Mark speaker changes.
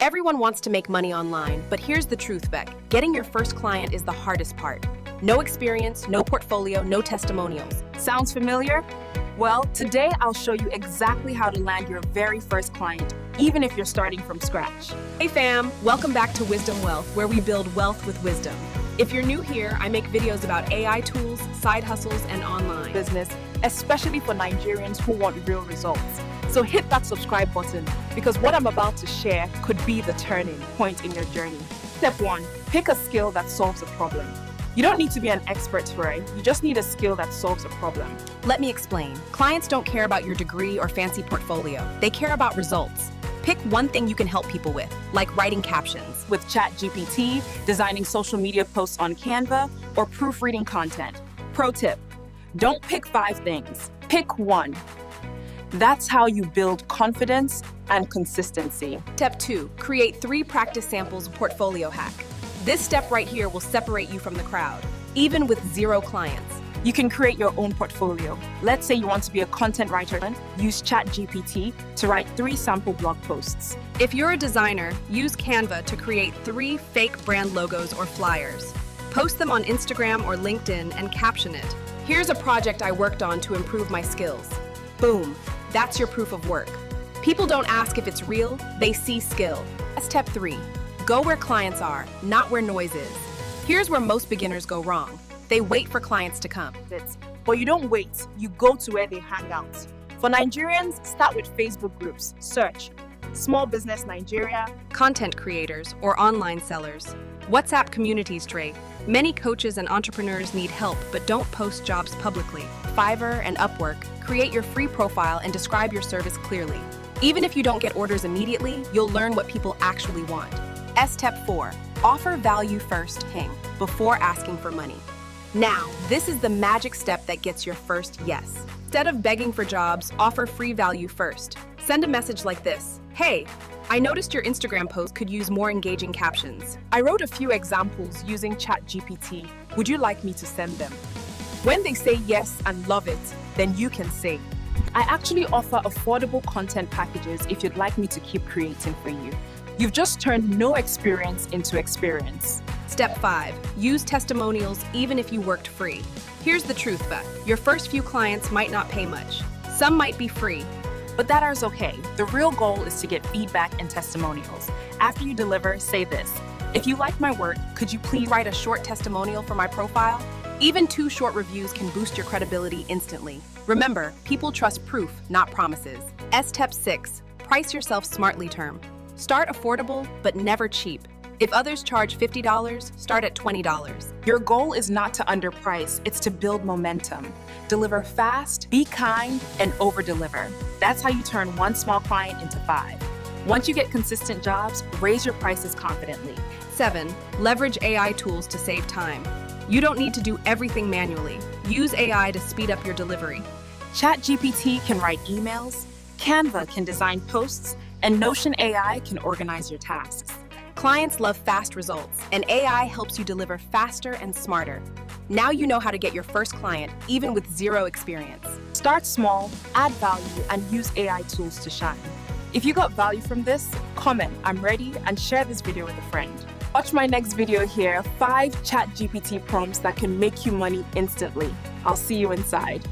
Speaker 1: Everyone wants to make money online, but here's the truth, Beck. Getting your first client is the hardest part. No experience, no portfolio, no testimonials.
Speaker 2: Sounds familiar? Well, today I'll show you exactly how to land your very first client, even if you're starting from scratch.
Speaker 1: Hey fam, welcome back to Wisdom Wealth, where we build wealth with wisdom. If you're new here, I make videos about AI tools, side hustles, and online
Speaker 2: Business, especially for Nigerians who want real results. So hit that subscribe button, because what I'm about to share could be the turning point in your journey. Step 1, pick a skill that solves a problem. You don't need to be an expert for it, you just need a skill that solves a problem.
Speaker 1: Let me explain. Clients don't care about your degree or fancy portfolio. They care about results. Pick one thing you can help people with, like writing captions.
Speaker 2: With ChatGPT, designing social media posts on Canva, or proofreading content. Pro tip, don't pick 5 things, pick one. That's how you build confidence and consistency.
Speaker 1: Step 2, create 3 practice samples portfolio hack. This step right here will separate you from the crowd, even with 0 clients.
Speaker 2: You can create your own portfolio. Let's say you want to be a content writer, use ChatGPT to write 3 sample blog posts.
Speaker 1: If you're a designer, use Canva to create 3 fake brand logos or flyers. Post them on Instagram or LinkedIn and caption it. Here's a project I worked on to improve my skills. Boom, that's your proof of work. People don't ask if it's real, they see skill. Step 3, go where clients are, not where noise is. Here's where most beginners go wrong. They wait for clients to come.
Speaker 2: But you don't wait, you go to where they hang out. For Nigerians, start with Facebook groups. Search Small Business Nigeria,
Speaker 1: Content creators or online sellers. WhatsApp communities trade. Many coaches and entrepreneurs need help but don't post jobs publicly. Fiverr and Upwork, create your free profile and describe your service clearly. Even if you don't get orders immediately, you'll learn what people actually want. Step 4, offer value first, before asking for money. Now, this is the magic step that gets your first yes. Instead of begging for jobs, offer free value first. Send a message like this: hey, I noticed your Instagram post could use more engaging captions.
Speaker 2: I wrote a few examples using ChatGPT. Would you like me to send them? When they say yes and love it, then you can say, I actually offer affordable content packages if you'd like me to keep creating for you. You've just turned no experience into experience.
Speaker 1: Step 5, use testimonials even if you worked free. Here's the truth, Beth. Your first few clients might not pay much. Some might be free.
Speaker 2: But that is okay. The real goal is to get feedback and testimonials. After you deliver, say this: if you like my work, could you please
Speaker 1: write a short testimonial for my profile? Even 2 short reviews can boost your credibility instantly. Remember, people trust proof, not promises. Step 6, price yourself smartly. Start affordable, but never cheap. If others charge $50, start at $20.
Speaker 2: Your goal is not to underprice, it's to build momentum. Deliver fast, be kind, and over-deliver. That's how you turn one small client into 5. Once you get consistent jobs, raise your prices confidently.
Speaker 1: 7, leverage AI tools to save time. You don't need to do everything manually. Use AI to speed up your delivery.
Speaker 2: ChatGPT can write emails, Canva can design posts, and Notion AI can organize your tasks.
Speaker 1: Clients love fast results, and AI helps you deliver faster and smarter. Now you know how to get your first client, even with 0 experience.
Speaker 2: Start small, add value, and use AI tools to shine. If you got value from this, comment, I'm ready, and share this video with a friend. Watch my next video here, 5 ChatGPT prompts that can make you money instantly. I'll see you inside.